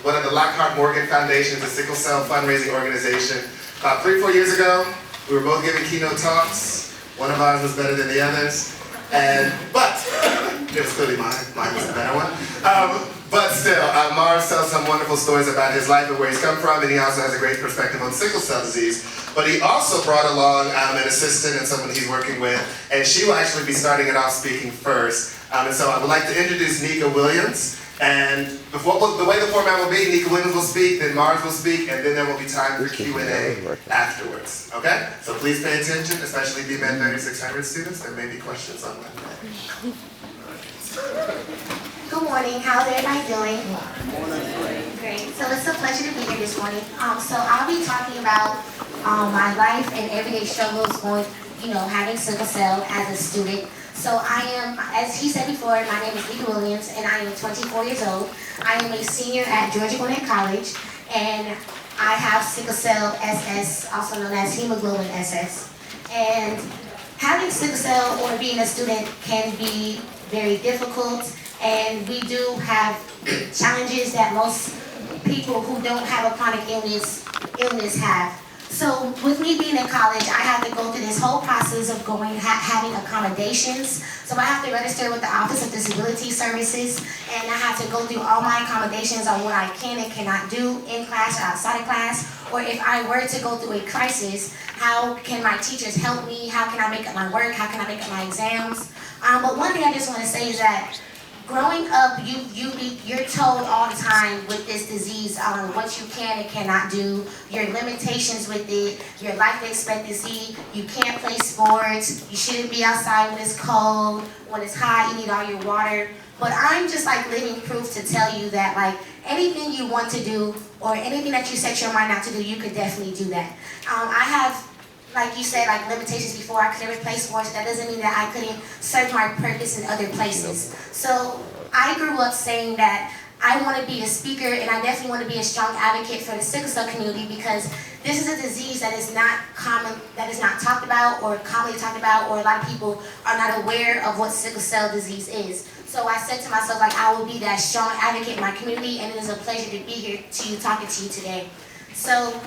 one of the Lockhart Morgan Foundation's, a sickle cell fundraising organization. About 3-4 years ago, we were both giving keynote talks. One of ours was better than the others, but it was clearly mine. Mine was the better one. But still, Mars tells some wonderful stories about his life and where he's come from, and he also has a great perspective on sickle cell disease. But he also brought along an assistant and someone he's working with, and she will actually be starting it off speaking first. And so I would like to introduce Nika Williams. And the way the format will be, Nika Williams will speak, then Mars will speak, and then there will be time for Q&A afterwards. Okay? So please pay attention, especially DMed 3600 students. There may be questions on that. Good morning. How's everybody doing? Great. So it's a pleasure to be here this morning. So I'll be talking about my life and everyday struggles having sickle cell as a student. So I am, as he said before, my name is Nika Williams, and I am 24 years old. I am a senior at Georgia Gwinnett College, and I have sickle cell SS, also known as hemoglobin SS. And having sickle cell or being a student can be very difficult, and we do have challenges that most people who don't have a chronic illness have. So with me being in college, I have to go through this whole process of having accommodations. So I have to register with the Office of Disability Services, and I have to go through all my accommodations on what I can and cannot do in class or outside of class. Or if I were to go through a crisis, how can my teachers help me? How can I make up my work? How can I make up my exams? But one thing I just want to say is that growing up, you're told all the time with this disease what you can and cannot do, your limitations with it, your life expectancy. You can't play sports. You shouldn't be outside when it's cold. When it's hot, you need all your water. But I'm just like living proof to tell you that like anything you want to do or anything that you set your mind out to do, you could definitely do that. I have, like you said, like limitations before. I could never play sports. That doesn't mean that I couldn't serve my purpose in other places. So I grew up saying that I want to be a speaker, and I definitely want to be a strong advocate for the sickle cell community, because this is a disease that is not common, that is not talked about or commonly talked about, or a lot of people are not aware of what sickle cell disease is. So I said to myself, like, I will be that strong advocate in my community, and it is a pleasure to be here talking to you today. So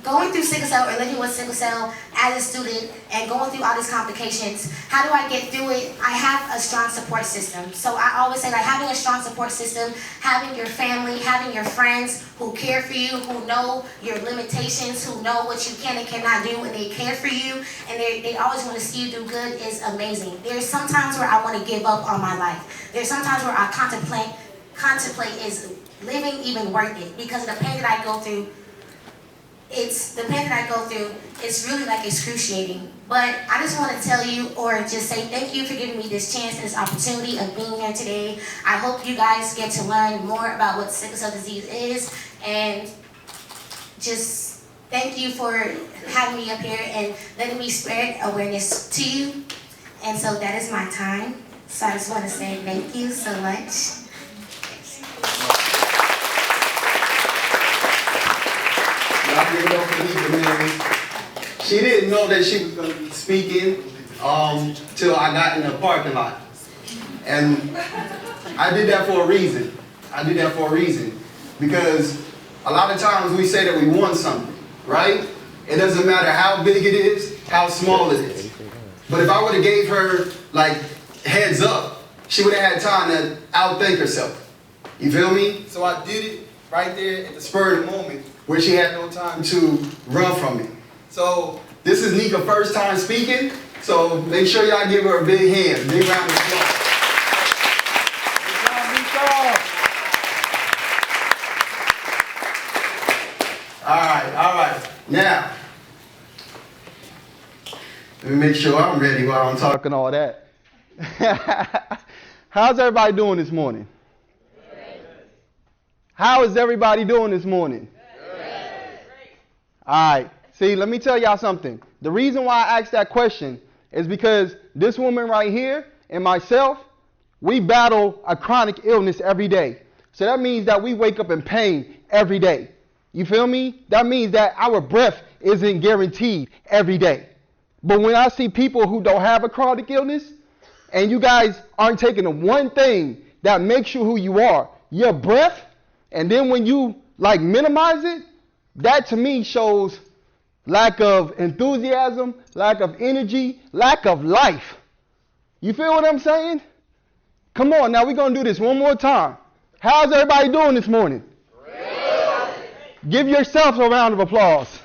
going through sickle cell or living with sickle cell as a student and going through all these complications, how do I get through it? I have a strong support system. So I always say, like, having a strong support system, having your family, having your friends who care for you, who know your limitations, who know what you can and cannot do, and they care for you, and they always want to see you do good is amazing. There's some times where I want to give up on my life. There's some times where I contemplate is living even worth it, because of the pain that I go through. It's really like excruciating. But I just want to tell you, or just say thank you for giving me this chance and this opportunity of being here today. I hope you guys get to learn more about what sickle cell disease is, and just thank you for having me up here and letting me spread awareness to you. And so that is my time. So I just want to say thank you so much. Y'all give it up for Nika, man. She didn't know that she was going to be speaking till I got in the parking lot. And I did that for a reason. Because a lot of times we say that we want something, right? It doesn't matter how big it is, how small it is. But if I would have gave her, like, heads up, she would have had time to outthink herself. You feel me? So I did it right there at the spur of the moment, where she had no time to run from me. So this is Nika's first time speaking, so make sure y'all give her a big hand. Big round of applause. Good job, Nika. All right. Now, let me make sure I'm ready while I'm talking all that. How's everybody doing this morning? How is everybody doing this morning? All right. See, let me tell y'all something. The reason why I asked that question is because this woman right here and myself, we battle a chronic illness every day. So that means that we wake up in pain every day. You feel me? That means that our breath isn't guaranteed every day. But when I see people who don't have a chronic illness, and you guys aren't taking the one thing that makes you who you are, your breath, and then when you like minimize it, that to me shows lack of enthusiasm, lack of energy, lack of life. You feel what I'm saying? Come on, now we're going to do this one more time. How's everybody doing this morning? Great. Give yourself a round of applause.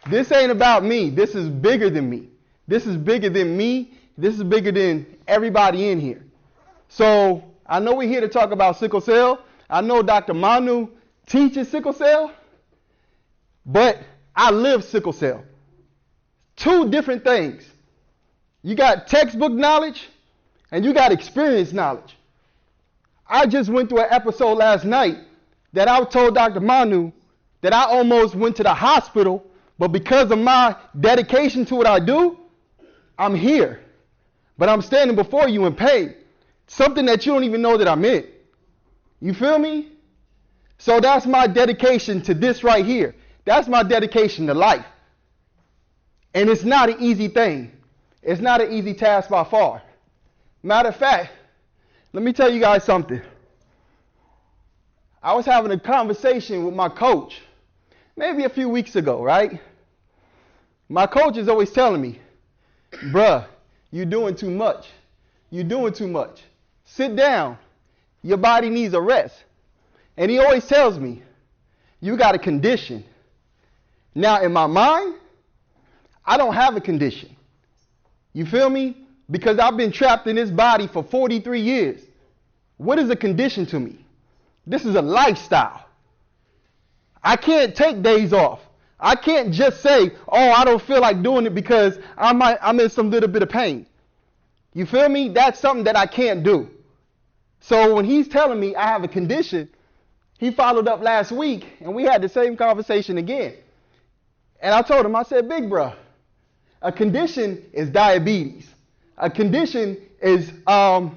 This ain't about me. This is bigger than me. This is bigger than me. This is bigger than everybody in here. So I know we're here to talk about sickle cell. I know Dr. Manu teaches sickle cell, but I live sickle cell. Two different things. You got textbook knowledge and you got experience knowledge. I just went through an episode last night that I told Dr. Manu that I almost went to the hospital, but because of my dedication to what I do, I'm here. But I'm standing before you in pain. Something that you don't even know that I'm in. You feel me? So that's my dedication to this right here. That's my dedication to life. And it's not an easy thing. It's not an easy task by far. Matter of fact, let me tell you guys something. I was having a conversation with my coach maybe a few weeks ago, right? My coach is always telling me, bruh, you're doing too much. You're doing too much. Sit down. Your body needs a rest. And he always tells me, you got a condition. Now, in my mind, I don't have a condition. You feel me? Because I've been trapped in this body for 43 years. What is a condition to me? This is a lifestyle. I can't take days off. I can't just say, oh, I don't feel like doing it because I'm in some little bit of pain. You feel me? That's something that I can't do. So when he's telling me I have a condition, he followed up last week and we had the same conversation again. And I told him, I said, big bro, a condition is diabetes. A condition is high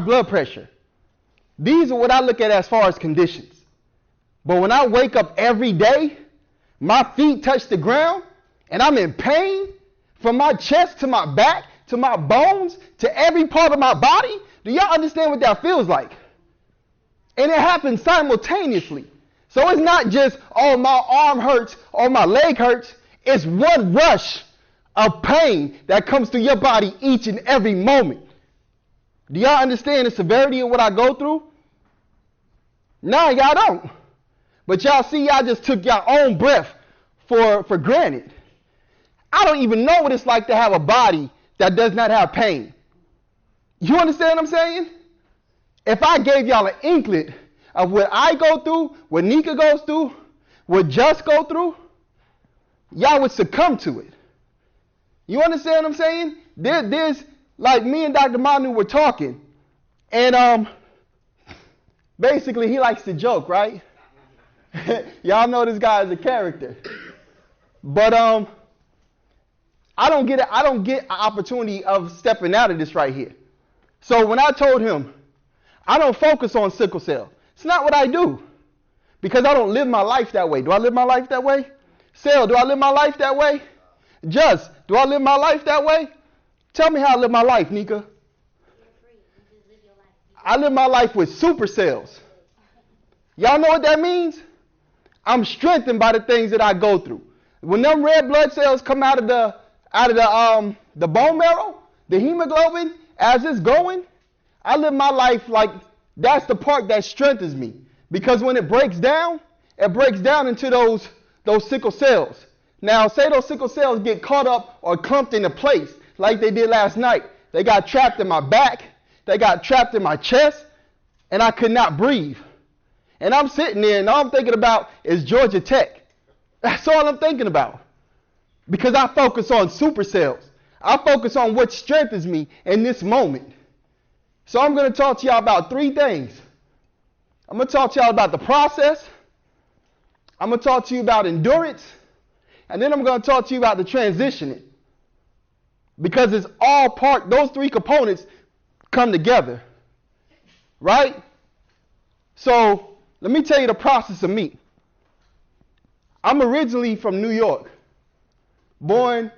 blood pressure. These are what I look at as far as conditions. But when I wake up every day, my feet touch the ground and I'm in pain from my chest to my back to my bones to every part of my body, do y'all understand what that feels like? And it happens simultaneously. So it's not just, oh, my arm hurts or my leg hurts. It's one rush of pain that comes through your body each and every moment. Do y'all understand the severity of what I go through? No, y'all don't. But y'all see, y'all just took your own breath for granted. I don't even know what it's like to have a body that does not have pain. You understand what I'm saying? If I gave y'all an inkling of what I go through, what Nika goes through, what Just go through, y'all would succumb to it. You understand what I'm saying? There's like me and Dr. Manu were talking, and basically he likes to joke, right? Y'all know this guy is a character. But I don't get an opportunity of stepping out of this right here. So when I told him, I don't focus on sickle cell. It's not what I do. Because I don't live my life that way. Do I live my life that way? Sel, do I live my life that way? Just, do I live my life that way? Tell me how I live my life, Nika. I live my life with super cells. Y'all know what that means? I'm strengthened by the things that I go through. When them red blood cells come out of the bone marrow, the hemoglobin, as it's going, I live my life like that's the part that strengthens me. Because when it breaks down into those sickle cells. Now, say those sickle cells get caught up or clumped into place like they did last night. They got trapped in my back. They got trapped in my chest, and I could not breathe. And I'm sitting there, and all I'm thinking about is Georgia Tech. That's all I'm thinking about. Because I focus on super cells. I focus on what strengthens me in this moment. So I'm going to talk to y'all about three things. I'm going to talk to y'all about the process. I'm going to talk to you about endurance. And then I'm going to talk to you about the transitioning. Because it's all part, those three components come together. Right? So let me tell you the process of me. I'm originally from New York. Born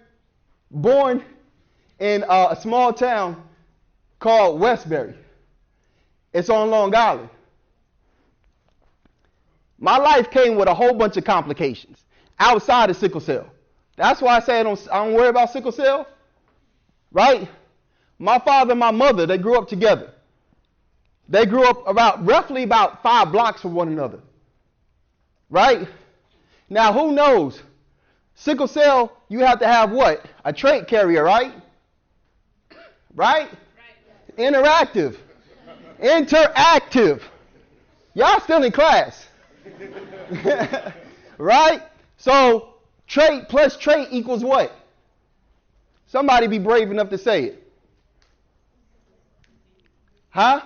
in a small town called Westbury. It's on Long Island. My life came with a whole bunch of complications outside of sickle cell. That's why I say I don't worry about sickle cell, right? My father and my mother, they grew up together. They grew up roughly about 5 blocks from one another, right? Now, who knows? Sickle cell, you have to have what? A trait carrier, right? Right? Interactive. Interactive. Y'all still in class. Right? So, trait plus trait equals what? Somebody be brave enough to say it. Huh?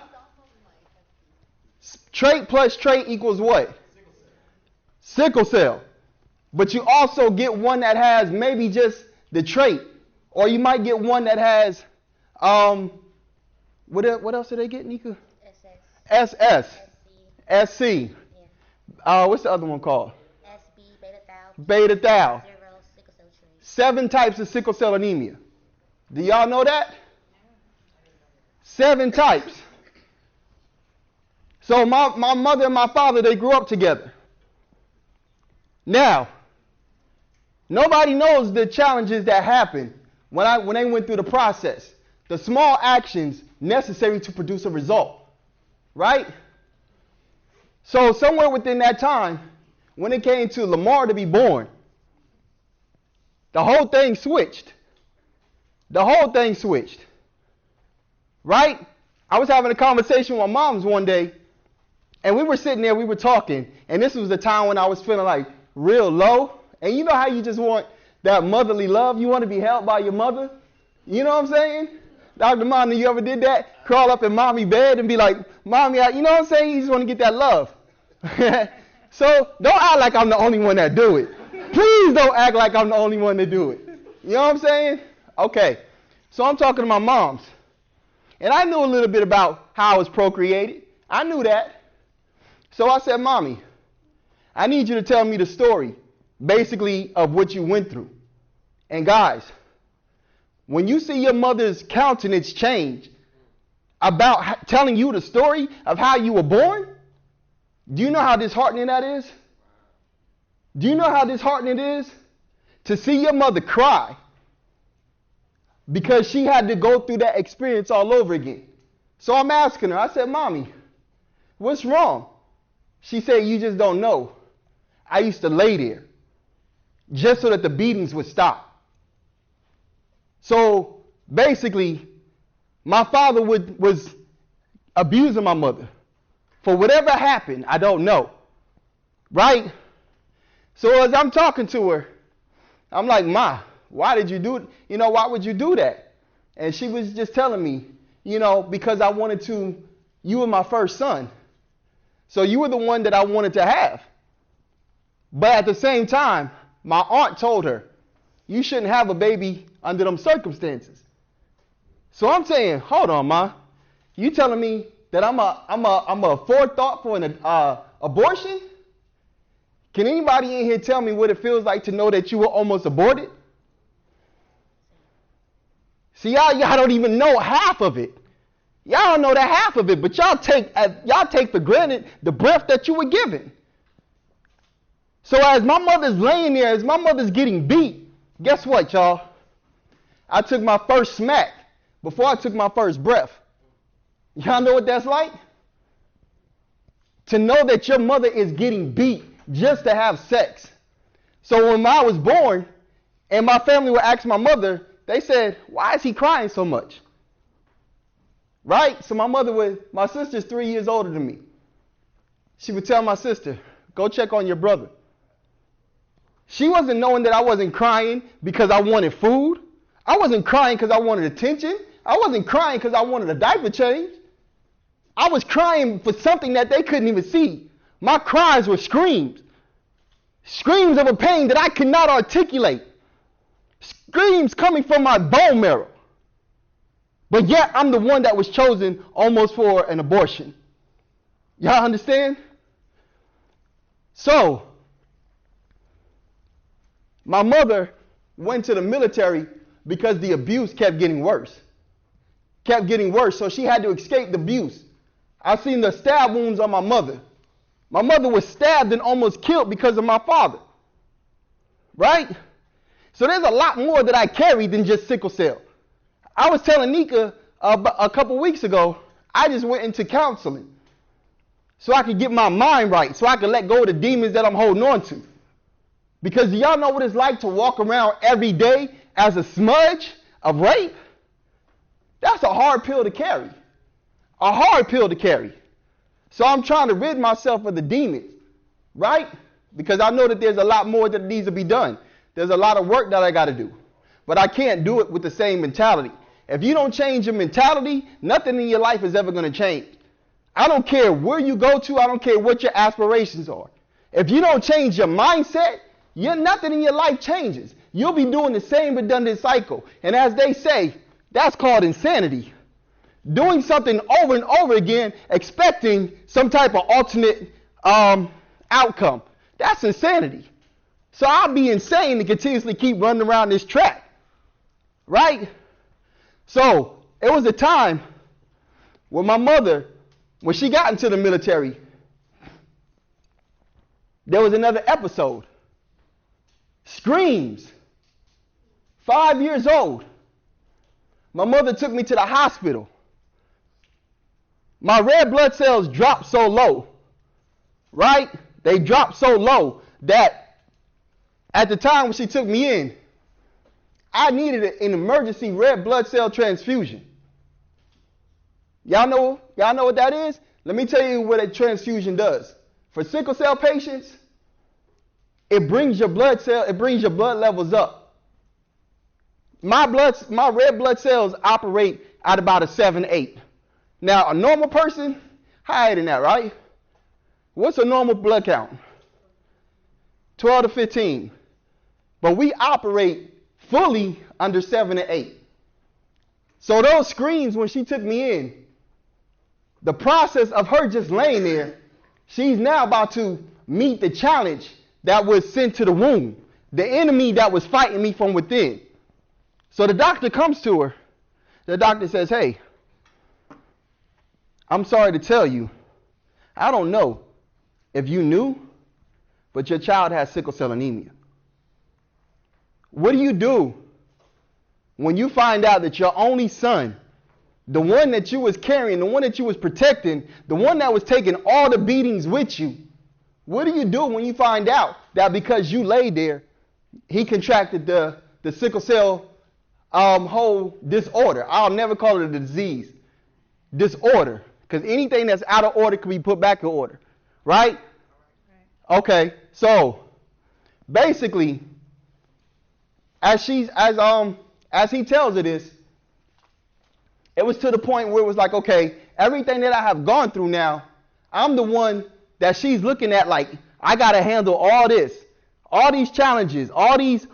Trait plus trait equals what? Sickle cell. But you also get one that has maybe just the trait. Or you might get one that has, what else did they get, Nika? SS. SC. Yeah. What's the other one called? SB, beta thal. 0, sickle cell trait. 7 types of sickle cell anemia. Do y'all know that? 7 types. So my mother and my father, they grew up together. Now, nobody knows the challenges that happened when they went through the process. The small actions necessary to produce a result. Right? So somewhere within that time, when it came to Lamar to be born, the whole thing switched. The whole thing switched. Right? I was having a conversation with my mom's one day, and we were sitting there, we were talking, and this was the time when I was feeling like real low. And you know how you just want that motherly love? You want to be held by your mother? You know what I'm saying? Dr. Mom, you ever did that? Crawl up in mommy bed and be like, Mommy, you know what I'm saying? You just want to get that love. So don't act like I'm the only one that do it. Please don't act like I'm the only one that do it. You know what I'm saying? Okay. So I'm talking to my moms. And I knew a little bit about how I was procreated. I knew that. So I said, Mommy, I need you to tell me the story, basically, of what you went through. And guys, when you see your mother's countenance change about telling you the story of how you were born, do you know how disheartening that is? Do you know how disheartening it is to see your mother cry because she had to go through that experience all over again? So I'm asking her, I said, Mommy, what's wrong? She said, you just don't know. I used to lay there just so that the beatings would stop. So basically, my father was abusing my mother. For whatever happened, I don't know. Right? So as I'm talking to her, I'm like, Ma, why did you do it? You know, why would you do that? And she was just telling me, you know, because I wanted to, you were my first son. So you were the one that I wanted to have. But at the same time, my aunt told her, you shouldn't have a baby under them circumstances. So I'm saying, hold on, Ma. You telling me that I'm a forethought for an abortion? Can anybody in here tell me what it feels like to know that you were almost aborted? See, y'all don't even know half of it. Y'all don't know that half of it, but y'all take for granted the breath that you were given. So as my mother's laying there, as my mother's getting beat, guess what, y'all? I took my first smack before I took my first breath. Y'all know what that's like? To know that your mother is getting beat just to have sex. So when I was born and my family would ask my mother, they said, why is he crying so much? Right? So my sister's 3 years older than me. She would tell my sister, go check on your brother. She wasn't knowing that I wasn't crying because I wanted food. I wasn't crying because I wanted attention. I wasn't crying because I wanted a diaper change. I was crying for something that they couldn't even see. My cries were screams. Screams of a pain that I could not articulate. Screams coming from my bone marrow. But yet I'm the one that was chosen almost for an abortion. Y'all understand? So, my mother went to the military because the abuse kept getting worse. Kept getting worse, so she had to escape the abuse. I've seen the stab wounds on my mother. My mother was stabbed and almost killed because of my father. Right? So there's a lot more that I carry than just sickle cell. I was telling Nika a couple weeks ago, I just went into counseling so I could get my mind right, so I could let go of the demons that I'm holding on to. Because do y'all know what it's like to walk around every day as a smudge of rape? That's a hard pill to carry. A hard pill to carry. So I'm trying to rid myself of the demons, right? Because I know that there's a lot more that needs to be done. There's a lot of work that I got to do. But I can't do it with the same mentality. If you don't change your mentality, nothing in your life is ever going to change. I don't care where you go to. I don't care what your aspirations are. If you don't change your mindset, nothing in your life changes. You'll be doing the same redundant cycle. And as they say, that's called insanity. Doing something over and over again, expecting some type of alternate outcome. That's insanity. So I'll be insane to continuously keep running around this track. Right? So it was a time when my mother, when she got into the military, there was another episode. Screams. 5 years old. My mother took me to the hospital. My red blood cells dropped so low, right? They dropped so low that at the time when she took me in, I needed an emergency red blood cell transfusion. Y'all know what that is? Let me tell you what a transfusion does. For sickle cell patients, it brings your blood levels up. My red blood cells operate at about a 7-8. Now, a normal person, higher than that, right? What's a normal blood count? 12 to 15. But we operate fully under 7 to 8. So those screams when she took me in, the process of her just laying there, she's now about to meet the challenge that was sent to the womb, the enemy that was fighting me from within. So the doctor comes to her. The doctor says, hey, I'm sorry to tell you, I don't know if you knew, but your child has sickle cell anemia. What do you do when you find out that your only son, the one that you was carrying, the one that you was protecting, the one that was taking all the beatings with you, what do you do when you find out that because you laid there, he contracted the sickle cell whole disorder? I'll never call it a disease. Disorder. Because anything that's out of order can be put back in order. Right? Okay. So basically, as he tells her this, it was to the point where it was like, okay, everything that I have gone through now, I'm the one that she's looking at like, I gotta handle all this, all these challenges, all these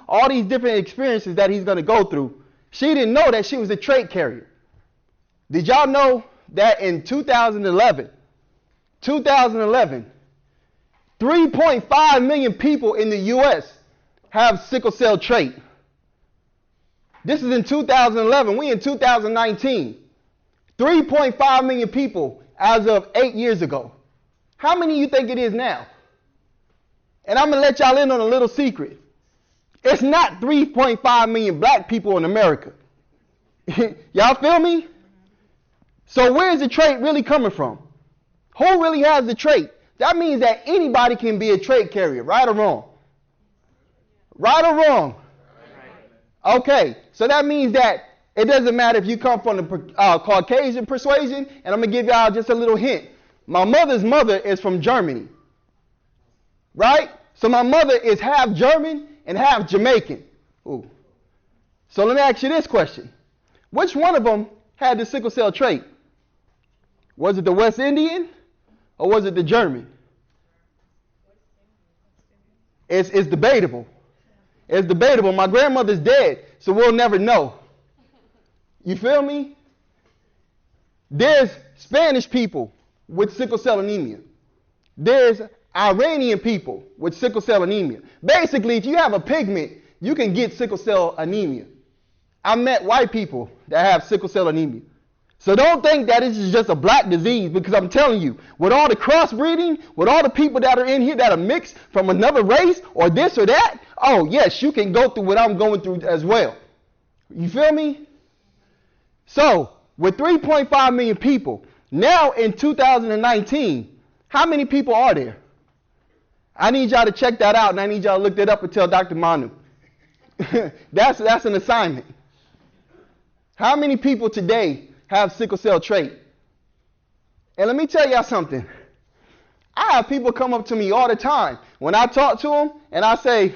different experiences that he's gonna go through. She didn't know that she was a trait carrier. Did y'all know that in 2011, 3.5 million people in the U.S. have sickle cell trait. This is in 2011. We in 2019. 3.5 million people as of 8 years ago. How many you think it is now? And I'm going to let y'all in on a little secret. It's not 3.5 million black people in America. Y'all feel me? So where is the trait really coming from? Who really has the trait? That means that anybody can be a trait carrier, right or wrong? Right or wrong? Okay, so that means that it doesn't matter if you come from the Caucasian persuasion, and I'm going to give y'all just a little hint. My mother's mother is from Germany, right? So my mother is half German and half Jamaican. Ooh. So let me ask you this question. Which one of them had the sickle cell trait? Was it the West Indian or was it the German? It's debatable. It's debatable. My grandmother's dead, so we'll never know. You feel me? There's Spanish people with sickle cell anemia. There's Iranian people with sickle cell anemia. Basically, if you have a pigment, you can get sickle cell anemia. I met white people that have sickle cell anemia. So don't think that this is just a black disease, because I'm telling you, with all the crossbreeding, with all the people that are in here that are mixed from another race or this or that, oh yes, you can go through what I'm going through as well. You feel me? So with 3.5 million people, now in 2019, how many people are there? I need y'all to check that out, and I need y'all to look that up and tell Dr. Manu. That's an assignment. How many people today have sickle cell trait? And let me tell y'all something. I have people come up to me all the time when I talk to them and I say,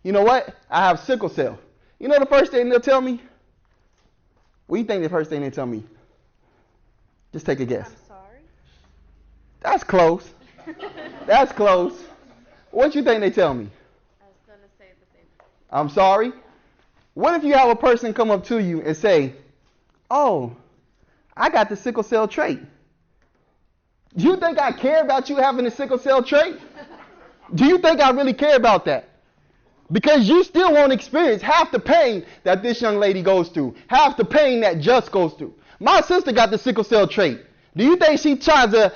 you know what? I have sickle cell. You know the first thing they'll tell me? What do you think the first thing they tell me? Just take a guess. I'm sorry. That's close. That's close. What you think they tell me? I was going to say the same thing. I'm sorry. What if you have a person come up to you and say, oh, I got the sickle cell trait. Do you think I care about you having the sickle cell trait? Do you think I really care about that? Because you still won't experience half the pain that this young lady goes through, half the pain that Just goes through. My sister got the sickle cell trait. Do you think she tries to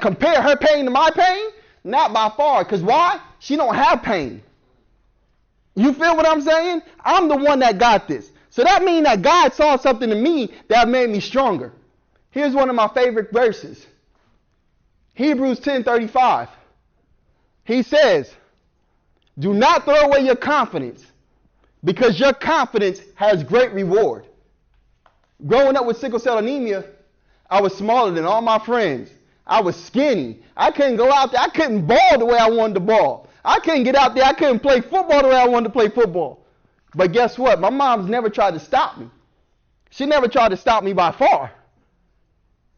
compare her pain to my pain? Not by far. Because why? She don't have pain. You feel what I'm saying? I'm the one that got this. So that means that God saw something in me that made me stronger. Here's one of my favorite verses. Hebrews 10:35. He says, do not throw away your confidence, because your confidence has great reward. Growing up with sickle cell anemia, I was smaller than all my friends. I was skinny. I couldn't go out there. I couldn't ball the way I wanted to ball. I couldn't get out there. I couldn't play football the way I wanted to play football. But guess what? My mom's never tried to stop me. She never tried to stop me by far.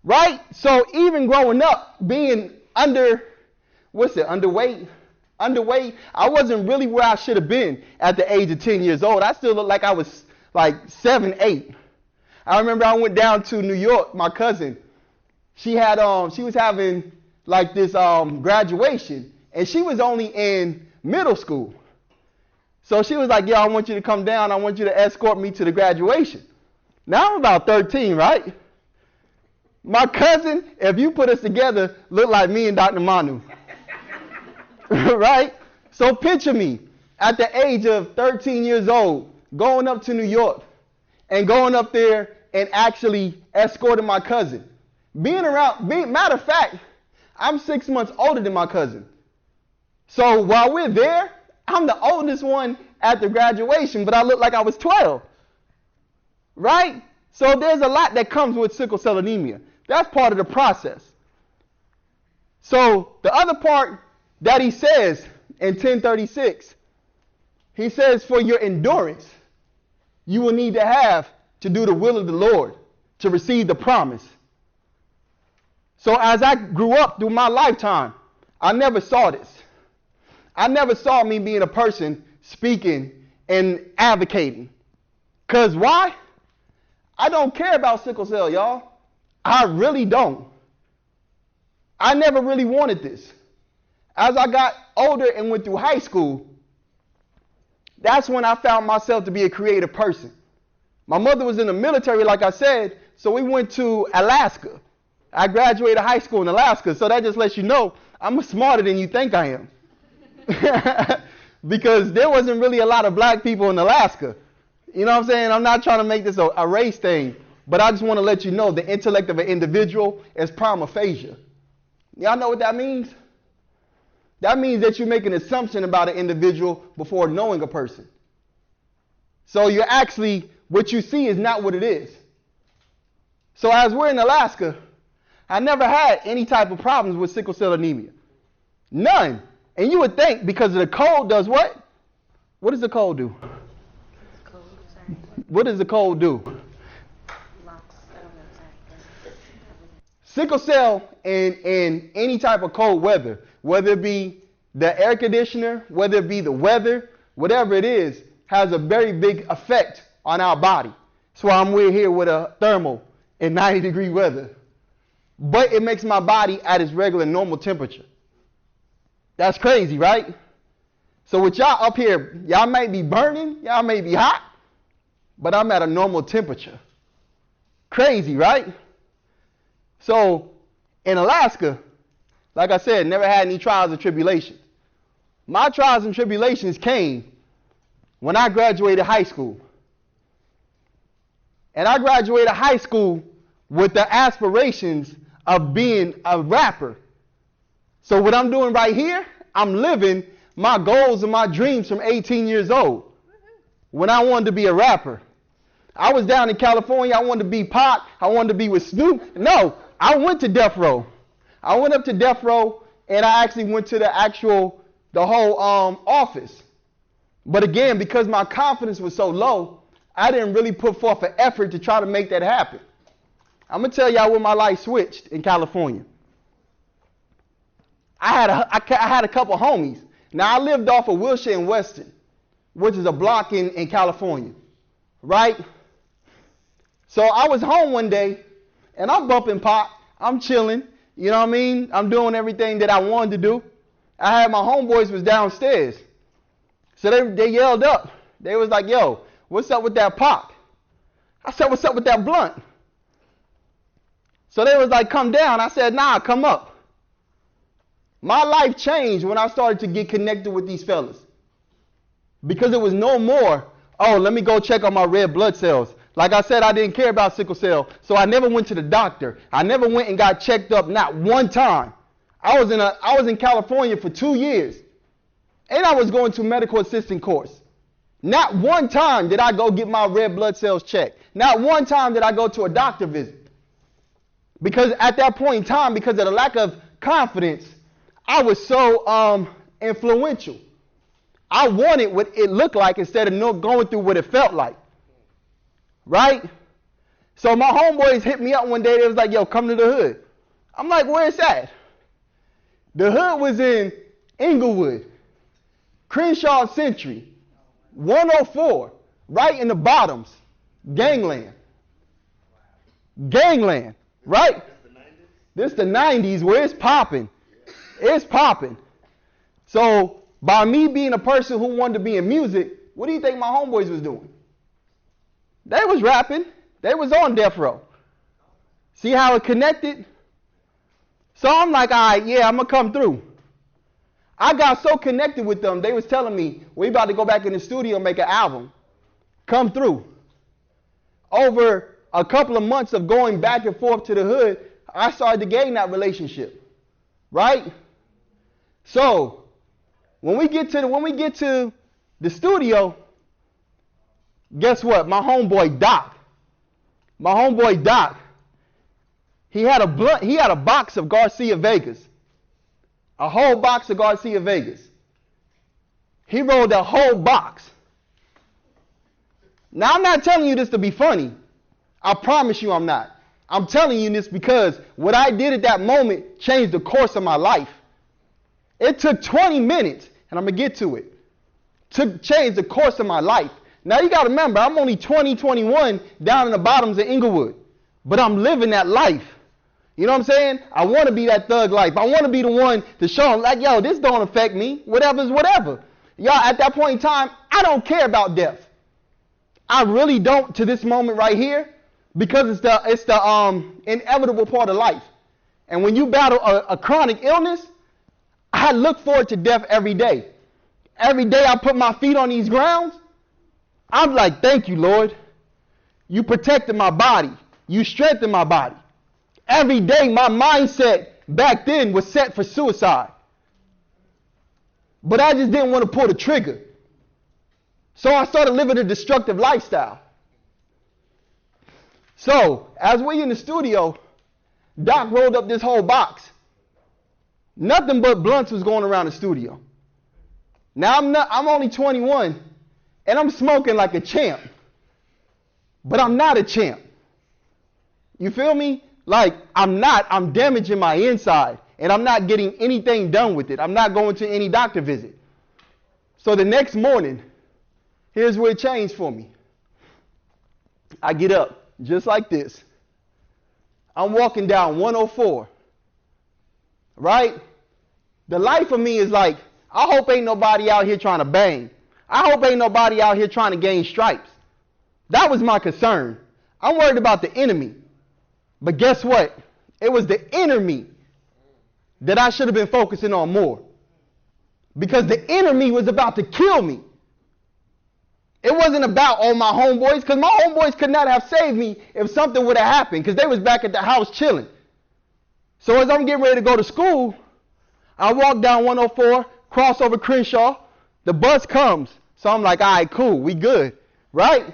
Right? So even growing up, being underweight, I wasn't really where I should have been at the age of 10 years old. I still looked like I was like 7, 8. I remember I went down to New York, my cousin. She was having like this graduation, and she was only in middle school. So she was like, yo, I want you to come down. I want you to escort me to the graduation. Now I'm about 13, right? My cousin, if you put us together, looked like me and Dr. Manu. Right? So picture me at the age of 13 years old, going up to New York and going up there and actually escorting my cousin. Matter of fact, I'm 6 months older than my cousin. So while we're there, I'm the oldest one at the graduation, but I look like I was 12. Right? So there's a lot that comes with sickle cell anemia. That's part of the process. So the other part that he says in 10:36, he says, for your endurance, you will need to have to do the will of the Lord to receive the promise. So as I grew up through my lifetime, I never saw this. I never saw me being a person speaking and advocating. Because why? I don't care about sickle cell, y'all. I really don't. I never really wanted this. As I got older and went through high school, that's when I found myself to be a creative person. My mother was in the military, like I said, so we went to Alaska. I graduated high school in Alaska, so that just lets you know I'm smarter than you think I am. Because there wasn't really a lot of black people in Alaska. You know what I'm saying? I'm not trying to make this a race thing, but I just want to let you know the intellect of an individual is prima facie. Y'all know what that means? That means that you make an assumption about an individual before knowing a person. So you're actually, what you see is not what it is. So as we're in Alaska, I never had any type of problems with sickle cell anemia. None. And you would think because of the cold does what? What does the cold do? What does the cold do? Sickle cell in any type of cold weather, whether it be the air conditioner, whether it be the weather, whatever it is, has a very big effect on our body. That's why we're here with a thermal in 90-degree weather. But it makes my body at its regular normal temperature. That's crazy, right? So with y'all up here, y'all may be burning, y'all may be hot, but I'm at a normal temperature. Crazy, right? So in Alaska, like I said, never had any trials or tribulations. My trials and tribulations came when I graduated high school. And I graduated high school with the aspirations of being a rapper. So what I'm doing right here, I'm living my goals and my dreams from 18 years old when I wanted to be a rapper. I was down in California. I wanted to be Pac. I wanted to be with Snoop. No, I went to Death Row. I went up to Death Row, and I actually went to the whole office. But again, because my confidence was so low, I didn't really put forth an effort to try to make that happen. I'm going to tell y'all where my life switched in California. I had a couple homies. Now, I lived off of Wilshire and Weston, which is a block in California, right? So I was home one day, and I'm bumping Pop. I'm chilling. You know what I mean? I'm doing everything that I wanted to do. I had my homeboys was downstairs. So they yelled up. They was like, yo, what's up with that Pop? I said, what's up with that blunt? So they was like, come down. I said, nah, come up. My life changed when I started to get connected with these fellas. Because it was no more, oh, let me go check on my red blood cells. Like I said, I didn't care about sickle cell, so I never went to the doctor. I never went and got checked up, not one time. I was in California for 2 years, and I was going to medical assistant course. Not one time did I go get my red blood cells checked. Not one time did I go to a doctor visit. Because at that point in time, because of the lack of confidence, I was so influential. I wanted what it looked like instead of going through what it felt like. Right? So my homeboys hit me up one day. They was like, yo, come to the hood. I'm like, where's that? The hood was in Inglewood, Crenshaw Century, 104, right in the bottoms, gangland. Gangland, right? This the 90s where it's popping. It's popping. So by me being a person who wanted to be in music, what do you think my homeboys was doing? They was rapping. They was on Death Row. See how it connected? So I'm like, all right, yeah, I'm going to come through. I got so connected with them, they was telling me, we about to go back in the studio and make an album. Come through. Over a couple of months of going back and forth to the hood, I started to gain that relationship. Right? So when we get to the studio, guess what? My homeboy Doc, he had a box of Garcia Vegas. A whole box of Garcia Vegas. He rolled a whole box. Now, I'm not telling you this to be funny. I promise you I'm not. I'm telling you this because what I did at that moment changed the course of my life. It took 20 minutes, and I'm going to get to it, to change the course of my life. Now, you got to remember, I'm only 20, 21 down in the bottoms of Inglewood, but I'm living that life. You know what I'm saying? I want to be that thug life. I want to be the one to show them, like, yo, this don't affect me. Whatever's whatever. Y'all, at that point in time, I don't care about death. I really don't to this moment right here because it's the inevitable part of life. And when you battle a chronic illness, I look forward to death every day. Every day I put my feet on these grounds, I'm like, thank you, Lord. You protected my body. You strengthened my body. Every day my mindset back then was set for suicide. But I just didn't want to pull the trigger. So I started living a destructive lifestyle. So as we in the studio, Doc rolled up this whole box. Nothing but blunts was going around the studio. Now I'm only 21 and I'm smoking like a champ. But I'm not a champ. You feel me? Like I'm damaging my inside and I'm not getting anything done with it. I'm not going to any doctor visit. So the next morning, here's where it changed for me. I get up just like this. I'm walking down 104. Right? The life of me is like, I hope ain't nobody out here trying to bang. I hope ain't nobody out here trying to gain stripes. That was my concern. I'm worried about the enemy. But guess what? It was the enemy that I should have been focusing on more. Because the enemy was about to kill me. It wasn't about all my homeboys, because my homeboys could not have saved me if something would have happened, because they was back at the house chilling. So as I'm getting ready to go to school, I walk down 104, cross over Crenshaw, the bus comes. So I'm like, all right, cool, we good, right?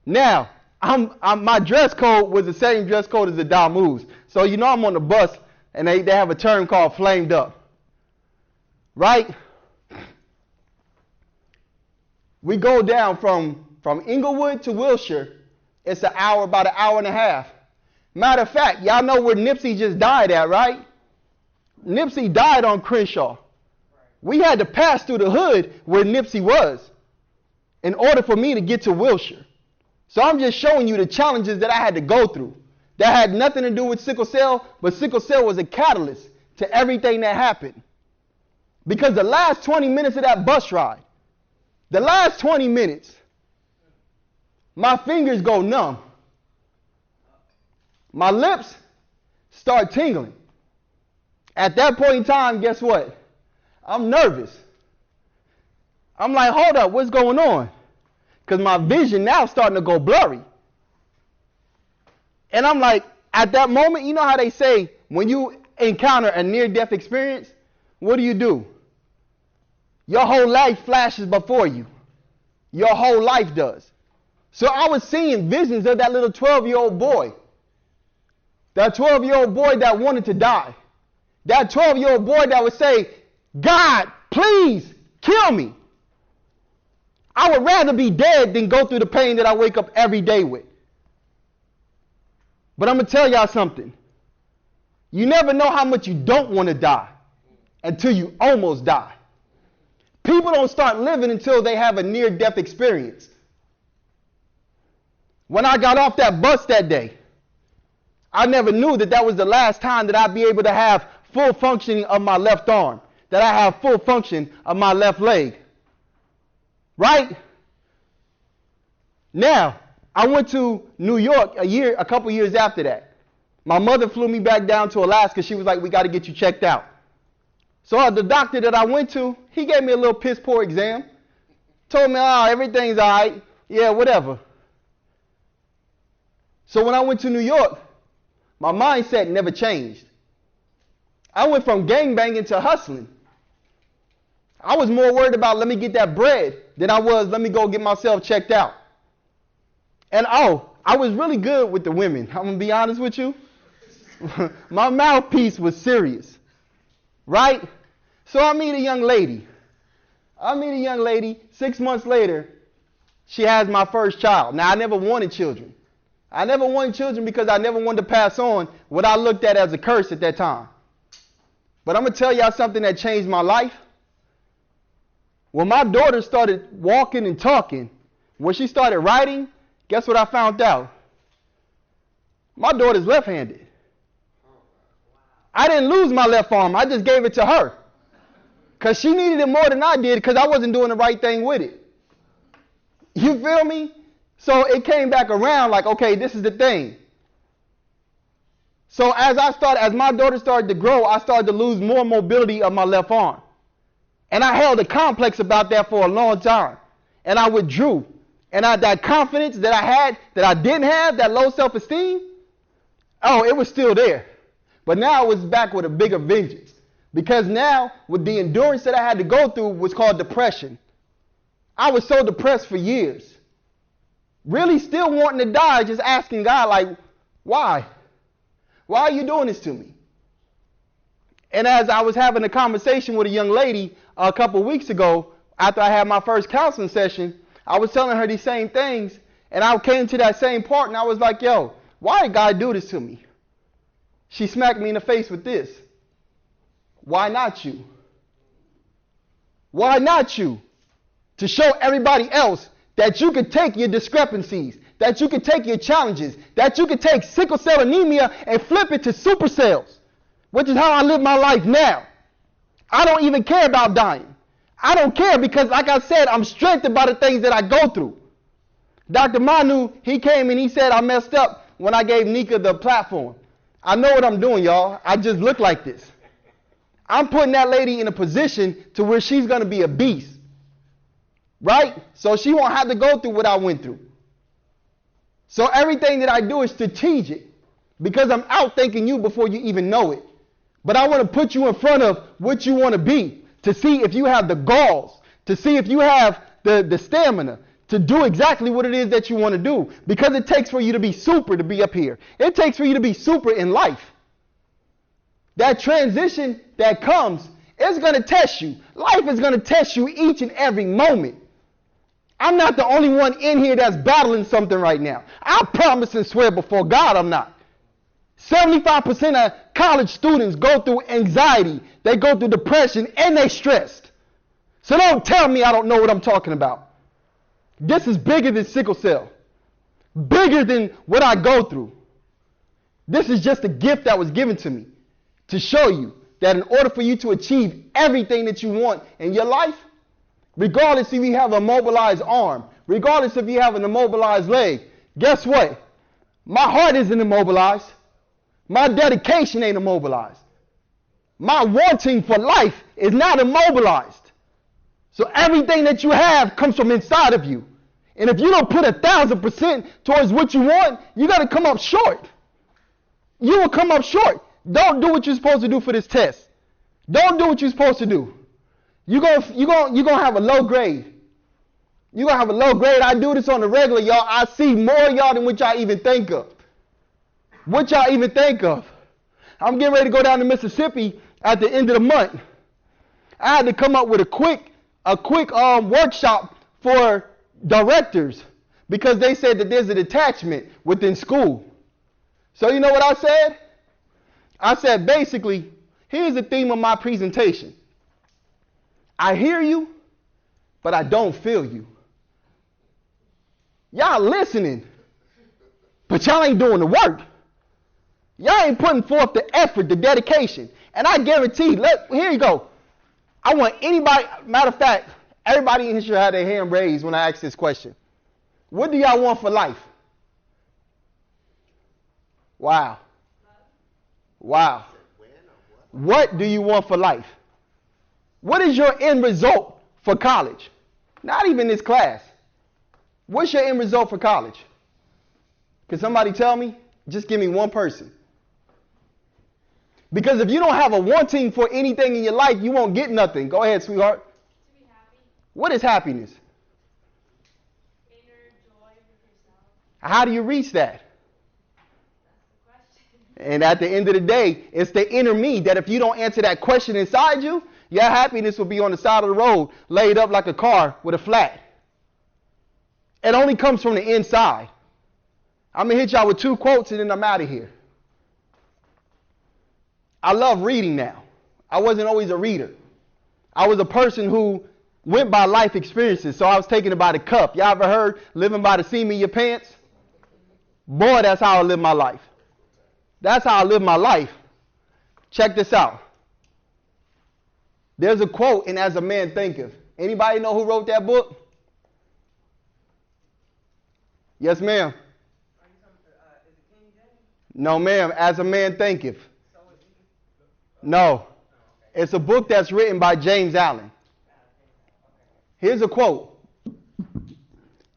Now, my dress code was the same dress code as the Damus. So you know I'm on the bus, and they have a term called flamed up, right? We go down from Inglewood to Wilshire. It's about an hour and a half. Matter of fact, y'all know where Nipsey just died at, right? Nipsey died on Crenshaw. We had to pass through the hood where Nipsey was in order for me to get to Wilshire. So I'm just showing you the challenges that I had to go through. That had nothing to do with sickle cell, but sickle cell was a catalyst to everything that happened. Because the last 20 minutes of that bus ride, the last 20 minutes, my fingers go numb. My lips start tingling. At that point in time, guess what? I'm nervous. I'm like, hold up, what's going on? Because my vision now is starting to go blurry. And I'm like, at that moment, you know how they say, when you encounter a near-death experience, what do? Your whole life flashes before you. Your whole life does. So I was seeing visions of that little 12-year-old boy. That 12-year-old boy that wanted to die. That 12-year-old boy that would say, God, please kill me. I would rather be dead than go through the pain that I wake up every day with. But I'm going to tell y'all something. You never know how much you don't want to die until you almost die. People don't start living until they have a near-death experience. When I got off that bus that day, I never knew that was the last time that I'd be able to have full functioning of my left arm, that I have full function of my left leg. Right? Now, I went to New York a couple years after that. My mother flew me back down to Alaska. She was like, we got to get you checked out. So the doctor that I went to, he gave me a little piss poor exam. Told me, oh, everything's all right. Yeah, whatever. So when I went to New York, my mindset never changed. I went from gangbanging to hustling. I was more worried about let me get that bread than I was let me go get myself checked out. And I was really good with the women. I'm going to be honest with you. My mouthpiece was serious. Right? So I meet a young lady. 6 months later, she has my first child. Now, I never wanted children. I never wanted children because I never wanted to pass on what I looked at as a curse at that time. But I'm going to tell y'all something that changed my life. When my daughter started walking and talking, when she started writing, guess what I found out? My daughter's left-handed. I didn't lose my left arm. I just gave it to her. Because she needed it more than I did because I wasn't doing the right thing with it. You feel me? So it came back around like, okay, this is the thing. So as my daughter started to grow, I started to lose more mobility of my left arm. And I held a complex about that for a long time. And I withdrew. And that confidence that I had, that I didn't have, that low self-esteem, it was still there. But now it was back with a bigger vengeance. Because now, with the endurance that I had to go through was called depression. I was so depressed for years. Really still wanting to die, just asking God, like, why? Why are you doing this to me? And as I was having a conversation with a young lady a couple weeks ago, after I had my first counseling session, I was telling her these same things, and I came to that same part, and I was like, yo, why did God do this to me? She smacked me in the face with this. Why not you? Why not you? To show everybody else that you could take your discrepancies, that you could take your challenges, that you could take sickle cell anemia and flip it to supercells, which is how I live my life now. I don't even care about dying. I don't care because, like I said, I'm strengthened by the things that I go through. Dr. Manu, he came and he said I messed up when I gave Nika the platform. I know what I'm doing, y'all. I just look like this. I'm putting that lady in a position to where she's going to be a beast. Right? So she won't have to go through what I went through. So everything that I do is strategic because I'm outthinking you before you even know it. But I want to put you in front of what you want to be to see if you have the galls, to see if you have the stamina to do exactly what it is that you want to do. Because it takes for you to be super to be up here. It takes for you to be super in life. That transition that comes is going to test you. Life is going to test you each and every moment. I'm not the only one in here that's battling something right now. I promise and swear before God I'm not. 75% of college students go through anxiety, they go through depression, and they stressed. So don't tell me I don't know what I'm talking about. This is bigger than sickle cell. Bigger than what I go through. This is just a gift that was given to me to show you that in order for you to achieve everything that you want in your life, regardless if you have a mobilized arm, regardless if you have an immobilized leg, guess what? My heart isn't immobilized. My dedication ain't immobilized. My wanting for life is not immobilized. So everything that you have comes from inside of you. And if you don't put 1,000% towards what you want, you're going to come up short. You will come up short. Don't do what you're supposed to do for this test. Don't do what you're supposed to do. You're gonna have a low grade. You're going to have a low grade. I do this on the regular, y'all. I see more of y'all than what y'all even think of. What y'all even think of. I'm getting ready to go down to Mississippi at the end of the month. I had to come up with a quick workshop for directors because they said that there's a detachment within school. So you know what I said? I said basically, here's the theme of my presentation. I hear you, but I don't feel you. Y'all listening, but y'all ain't doing the work. Y'all ain't putting forth the effort, the dedication. And I guarantee, here you go. I want anybody, matter of fact, everybody in here should have their hand raised when I ask this question. What do y'all want for life? Wow. Wow. What do you want for life? What is your end result for college? Not even this class. What's your end result for college? Can somebody tell me? Just give me one person. Because if you don't have a wanting for anything in your life, you won't get nothing. Go ahead, sweetheart. To be happy. What is happiness? Inner joy with yourself. How do you reach that? That's the question. And at the end of the day, it's the inner me that if you don't answer that question inside you, your happiness will be on the side of the road, laid up like a car with a flat. It only comes from the inside. I'm going to hit y'all with 2 quotes and then I'm out of here. I love reading now. I wasn't always a reader. I was a person who went by life experiences, so I was taking it by the cup. Y'all ever heard living by the seam of your pants? Boy, that's how I live my life. That's how I live my life. Check this out. There's a quote in As a Man Thinketh. Anybody know who wrote that book? Yes, ma'am. No, ma'am. As a Man Thinketh. No. It's a book that's written by James Allen. Here's a quote.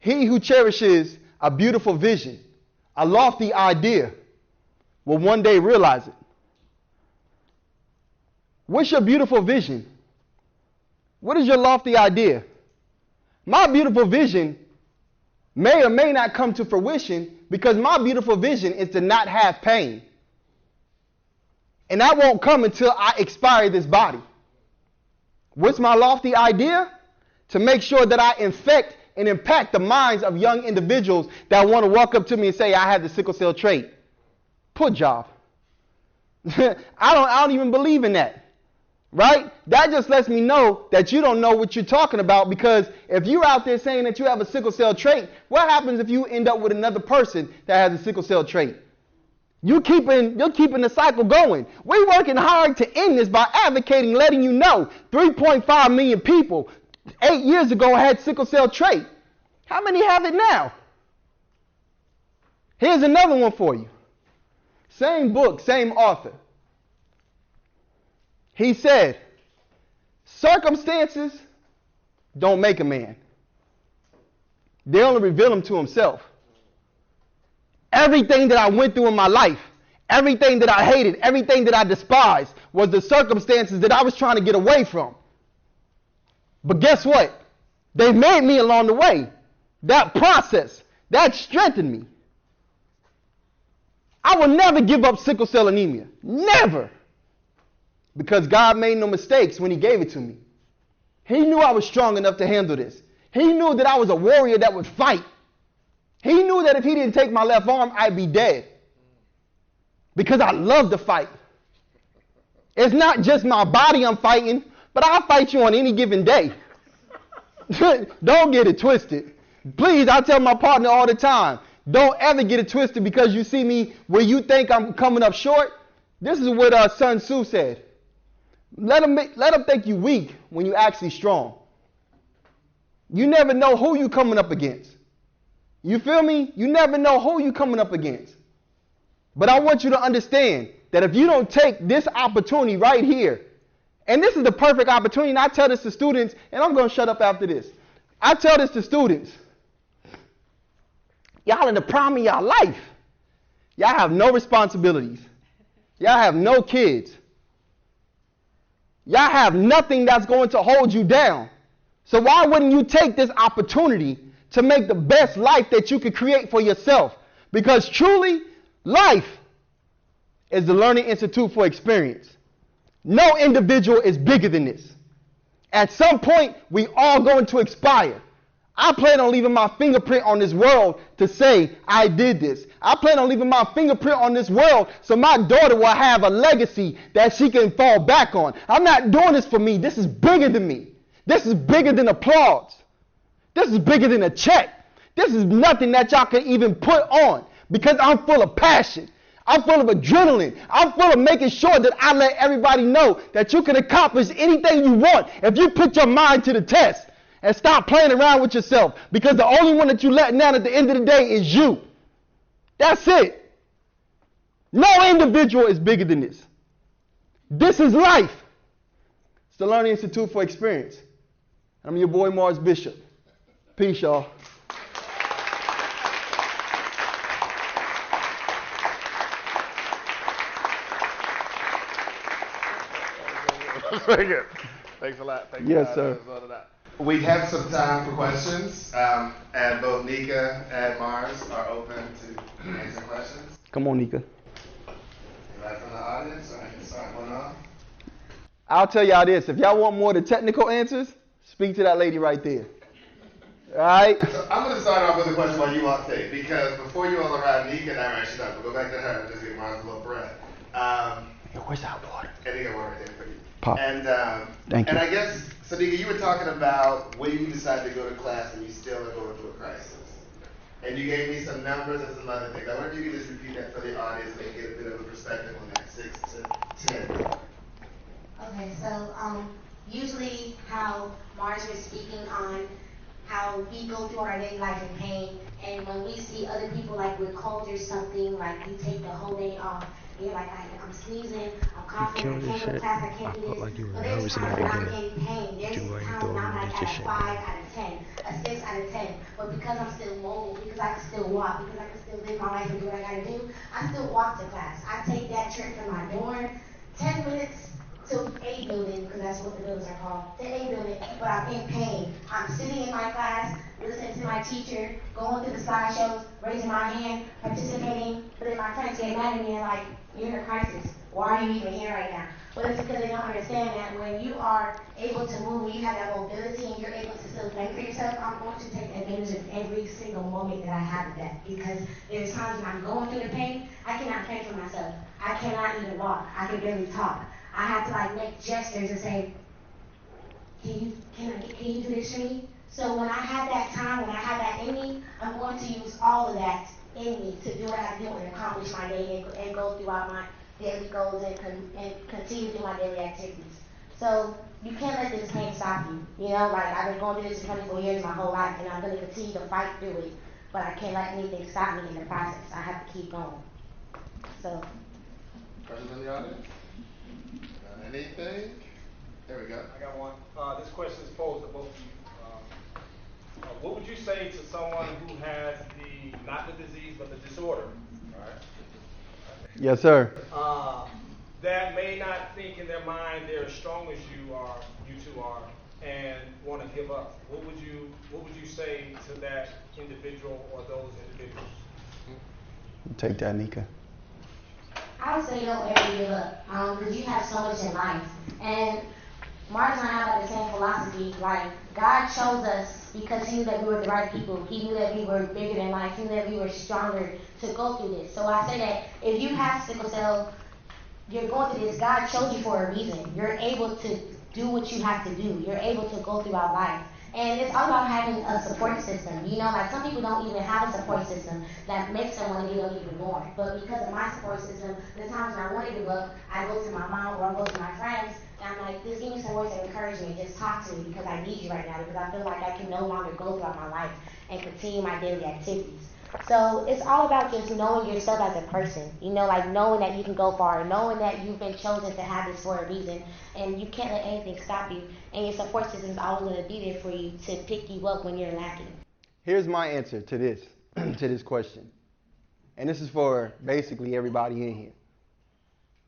He who cherishes a beautiful vision, a lofty idea, will one day realize it. What's your beautiful vision? What is your lofty idea? My beautiful vision may or may not come to fruition because my beautiful vision is to not have pain. And that won't come until I expire this body. What's my lofty idea? To make sure that I infect and impact the minds of young individuals that want to walk up to me and say, I have the sickle cell trait. Poor job. I don't even believe in that. Right? That just lets me know that you don't know what you're talking about, because if you're out there saying that you have a sickle cell trait, what happens if you end up with another person that has a sickle cell trait? You're keeping the cycle going. We're working hard to end this by advocating, letting you know 3.5 million people 8 years ago had sickle cell trait. How many have it now? Here's another one for you. Same book, same author. He said, circumstances don't make a man. They only reveal him to himself. Everything that I went through in my life, everything that I hated, everything that I despised was the circumstances that I was trying to get away from. But guess what? They made me along the way. That process, that strengthened me. I will never give up sickle cell anemia. Never. Because God made no mistakes when he gave it to me. He knew I was strong enough to handle this. He knew that I was a warrior that would fight. He knew that if he didn't take my left arm, I'd be dead. Because I love to fight. It's not just my body I'm fighting, but I'll fight you on any given day. Don't get it twisted. Please, I tell my partner all the time, don't ever get it twisted because you see me where you think I'm coming up short. This is what Sun Tzu said. Let them think you weak when you're actually strong. You never know who you're coming up against. You feel me? You never know who you're coming up against. But I want you to understand that if you don't take this opportunity right here, and this is the perfect opportunity, and I tell this to students, and I'm going to shut up after this. I tell this to students. Y'all in the prime of y'all life. Y'all have no responsibilities. Y'all have no kids. Y'all have nothing that's going to hold you down. So why wouldn't you take this opportunity to make the best life that you could create for yourself? Because truly, life is the learning institute for experience. No individual is bigger than this. At some point, we all going to expire. I plan on leaving my fingerprint on this world to say I did this. I plan on leaving my fingerprint on this world so my daughter will have a legacy that she can fall back on. I'm not doing this for me. This is bigger than me. This is bigger than applause. This is bigger than a check. This is nothing that y'all can even put on because I'm full of passion. I'm full of adrenaline. I'm full of making sure that I let everybody know that you can accomplish anything you want if you put your mind to the test and stop playing around with yourself, because the only one that you letting down at the end of the day is you. That's it. No individual is bigger than this. This is life. It's the Learning Institute for Experience. I'm your boy Mars Bishop. Peace, y'all. Very good. Thanks a lot. Thanks Yes, a lot. sir. That was all of that. We have some time for questions, and both Nika and Mars are open to answer questions. Come on, Nika. Anybody from the audience, or I can start one off? I'll tell y'all this. If y'all want more of the technical answers, speak to that lady right there. All right? So I'm going to start off with a question while you all think, because before you all arrived, Nika and I were actually done. We'll go back to her and just get Mars a little breath. Where's that water? And Nika, one right there for you. Pop. And, Thank and you. I guess, so Nika, you were talking about when you decided to go to class and you still are going through a crisis. And you gave me some numbers and some other things. I wonder if you could just repeat that for the audience and get a bit of a perspective on that, 6 to 10. Okay, so usually how Mars was speaking on how we go through our daily life in pain, and when we see other people like with cold or something, like you take the whole day off, and you're like, I'm sneezing, I'm coughing, I can't go to class, I can't do this. like you were But there's nervous in times the when I'm beginning. in pain. There's You weren't times when I'm throwing like your at a shit. 5 out of 10, a 6 out of 10. But because I'm still mobile, because I can still walk, because I can still live my life and do what I gotta do, I still walk to class. I take that trip from my dorm, 10 minutes to A building, because that's what the buildings are called, to A building, but I'm in pain. I'm sitting in my class, listening to my teacher, going through the slideshows, raising my hand, participating, but then my friends get mad at me and like, you're in a crisis. Why are you even here right now? But it's because they don't understand that when you are able to move, when you have that mobility and you're able to still think for yourself, I'm going to take advantage of every single moment that I have of that. Because there's times when I'm going through the pain, I cannot fend for myself. I cannot even walk. I can barely talk. I have to like make gestures and say, can you do this for me? So when I have that time, when I have that in me, I'm going to use all of that in me to do what I do and accomplish my day and go throughout my daily goals and continue to do my daily activities. So you can't let this pain stop you. You know, like I've been going through this for 24 years my whole life, and I'm going to continue to fight through it. but I can't let anything stop me in the process. I have to keep going. So. Questions in the audience? Anything? There we go. I got one. This question is posed to both of you. What would you say to someone who has not the disease, but the disorder, right? Yes, sir. That may not think in their mind they're as strong as you two are, and want to give up. What would you say to that individual or those individuals? Take that, Nika. I would say don't ever give up, because you have so much in life. And Martin and I have the same philosophy. Like, God chose us because He knew that we were the right people. He knew that we were bigger than life. He knew that we were stronger to go through this. So I say that if you have sickle cell, you're going through this. God chose you for a reason. You're able to do what you have to do. You're able to go throughout life. And it's all about having a support system. You know, like some people don't even have a support system that makes them want to give up even more. But because of my support system, the times when I want to give up, I go to my mom or I go to my friends, and I'm like, just give me some words of encouragement. Just talk to me because I need you right now, because I feel like I can no longer go throughout my life and continue my daily activities. So it's all about just knowing yourself as a person, you know, like knowing that you can go far, knowing that you've been chosen to have this for a reason, and you can't let anything stop you, and your support system is always going to be there for you to pick you up when you're lacking. Here's my answer to this, to this question. And this is for basically everybody in here.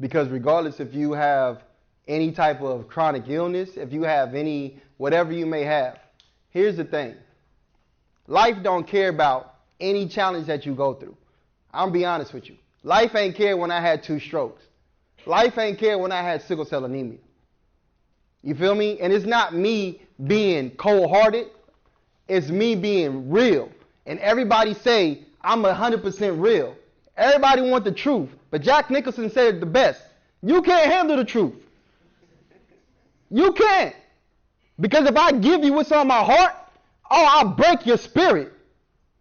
Because regardless if you have any type of chronic illness, if you have any, whatever you may have, here's the thing. Life don't care about any challenge that you go through. I'm be honest with you. Life ain't care when I had 2 strokes. Life ain't care when I had sickle cell anemia. You feel me? And it's not me being cold-hearted. It's me being real. And everybody say I'm 100% real. Everybody want the truth. But Jack Nicholson said it the best. You can't handle the truth. You can't. Because if I give you what's on my heart, I'll break your spirit.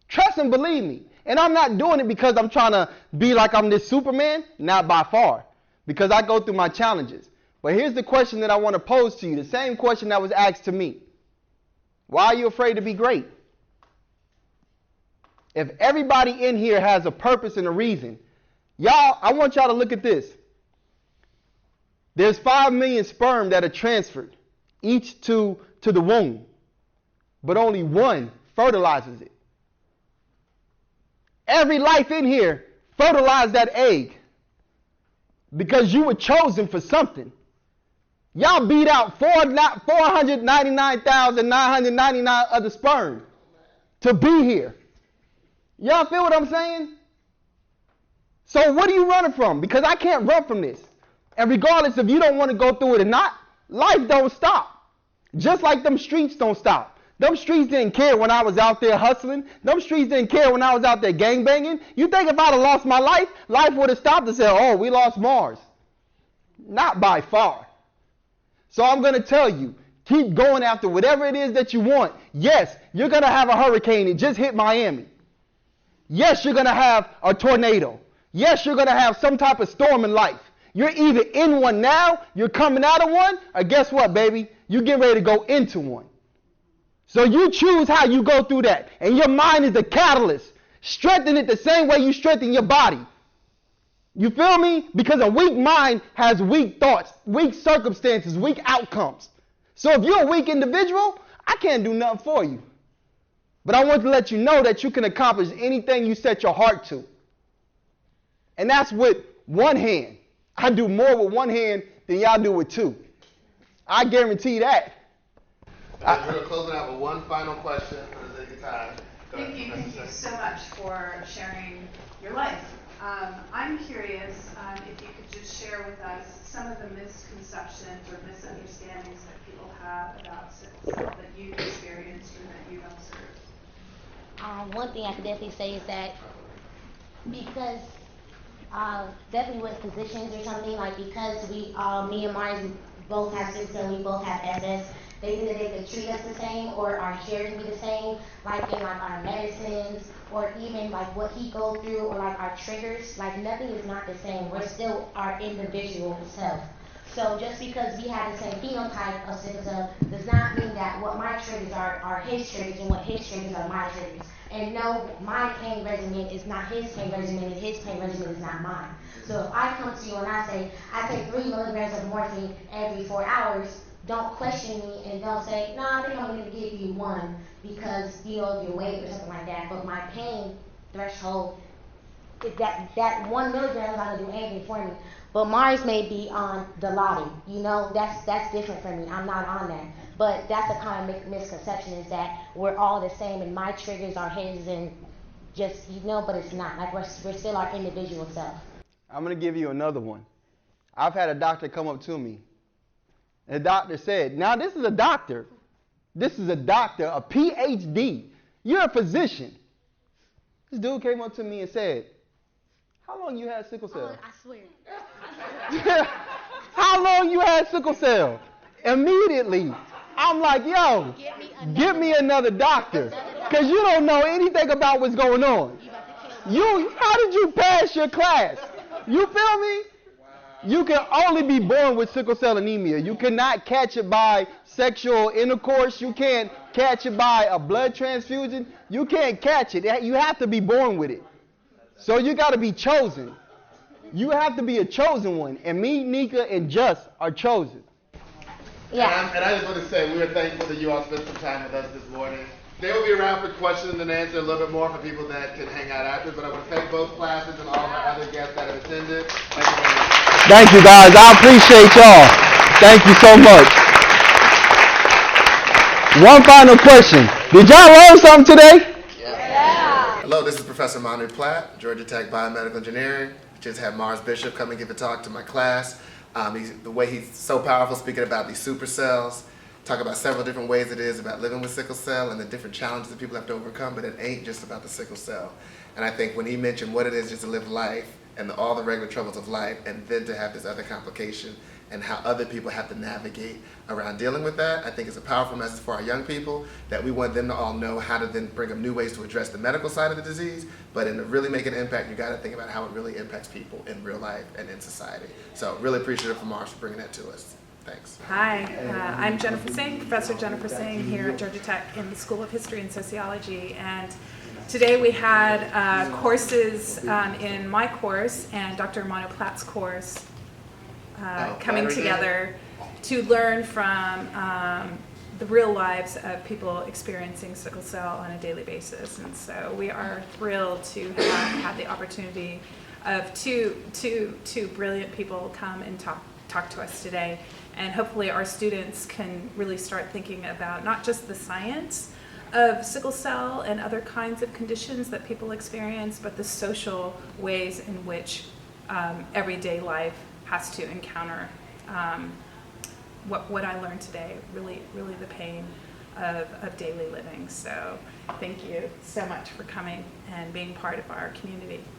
Trust and believe me. And I'm not doing it because I'm trying to be like I'm this Superman. Not by far. Because I go through my challenges. But here's the question that I want to pose to you. The same question that was asked to me. Why are you afraid to be great? If everybody in here has a purpose and a reason, y'all, I want y'all to look at this. There's 5 million sperm that are transferred, each to the womb. But only one fertilizes it. Every life in here fertilized that egg because you were chosen for something. Y'all beat out 499,999 other sperm to be here. Y'all feel what I'm saying? So what are you running from? Because I can't run from this. And regardless if you don't want to go through it or not, life don't stop. Just like them streets don't stop. Them streets didn't care when I was out there hustling. Them streets didn't care when I was out there gangbanging. You think if I'd have lost my life, life would have stopped and said, oh, we lost Mars. Not by far. So I'm going to tell you, keep going after whatever it is that you want. Yes, you're going to have a hurricane. It just hit Miami. Yes, you're going to have a tornado. Yes, you're going to have some type of storm in life. You're either in one now, you're coming out of one, or guess what, baby? You get ready to go into one. So you choose how you go through that. And your mind is the catalyst. Strengthen it the same way you strengthen your body. You feel me? Because a weak mind has weak thoughts, weak circumstances, weak outcomes. So if you're a weak individual, I can't do nothing for you. But I want to let you know that you can accomplish anything you set your heart to. And that's with one hand. I do more with one hand than y'all do with 2. I guarantee that. We're going to close it out with one final question for the sake of time. Thank you so much for sharing your life. I'm curious if you could just share with us some of the misconceptions or misunderstandings that people have about sickle cell that you've experienced or that you've observed. One thing I could definitely say is that because definitely with physicians or something, like because me and Mars both have sickle cell, we both have SS, they think that they could treat us the same or our care can be the same, like in like our medicines or even like what he goes through or like our triggers, like nothing is not the same. We're still our individual self. So just because we have the same phenotype of sickle cell does not mean that what my triggers are his triggers and what his triggers are my triggers. And no, my pain regimen is not his pain regimen and his pain regimen is not mine. So if I come to you and I say, I take 3 milligrams of morphine every 4 hours, don't question me and don't say, no, I think I'm going to give you 1 because, you know, of your weight or something like that. But my pain threshold, that 1 milligram is not going to do anything for me. But Mars may be on the lottie, you know, that's different for me. I'm not on that. But that's a kind of misconception, is that we're all the same and my triggers are his and just, you know, but it's not. Like we're still our individual self. I'm going to give you another one. I've had a doctor come up to me. The doctor said, now this is a doctor. This is a doctor, a PhD. You're a physician. This dude came up to me and said, how long you had sickle cell? I swear. How long you had sickle cell? Immediately, I'm like, yo, get me another doctor. Because you don't know anything about what's going on. How did you pass your class? You feel me? You can only be born with sickle cell anemia. You cannot catch it by sexual intercourse. You can't catch it by a blood transfusion. You can't catch it. You have to be born with it. So you got to be chosen. You have to be a chosen one. And me, Nika, and Just are chosen. Yeah. And I just want to say we are thankful that you all spent some time with us this morning. They will be around for questions and answer a little bit more for people that can hang out after. But I want to thank both classes and all of our other guests that have attended. Thank you very much. Thank you, guys. I appreciate y'all. Thank you so much. One final question. Did y'all learn something today? Hello, this is Professor Manu Platt, Georgia Tech Biomedical Engineering. Just had Mars Bishop come and give a talk to my class. The way he's so powerful speaking about these super cells, talk about several different ways it is about living with sickle cell and the different challenges that people have to overcome, but it ain't just about the sickle cell. And I think when he mentioned what it is just to live life and all the regular troubles of life, and then to have this other complication and how other people have to navigate around dealing with that, I think it's a powerful message for our young people that we want them to all know how to then bring up new ways to address the medical side of the disease, but in to really make an impact, you gotta think about how it really impacts people in real life and in society. So really appreciative of Mars for bringing that to us. Thanks. Hi, I'm Jennifer Singh, Professor Jennifer Singh here at Georgia Tech in the School of History and Sociology. And today we had courses in my course and Dr. Manu Platt's course coming together to learn from the real lives of people experiencing sickle cell on a daily basis. And so we are thrilled to have had the opportunity of two brilliant people come and talk to us today. And hopefully our students can really start thinking about not just the science of sickle cell and other kinds of conditions that people experience, but the social ways in which everyday life has to encounter what I learned today, really the pain of daily living. So thank you so much for coming and being part of our community.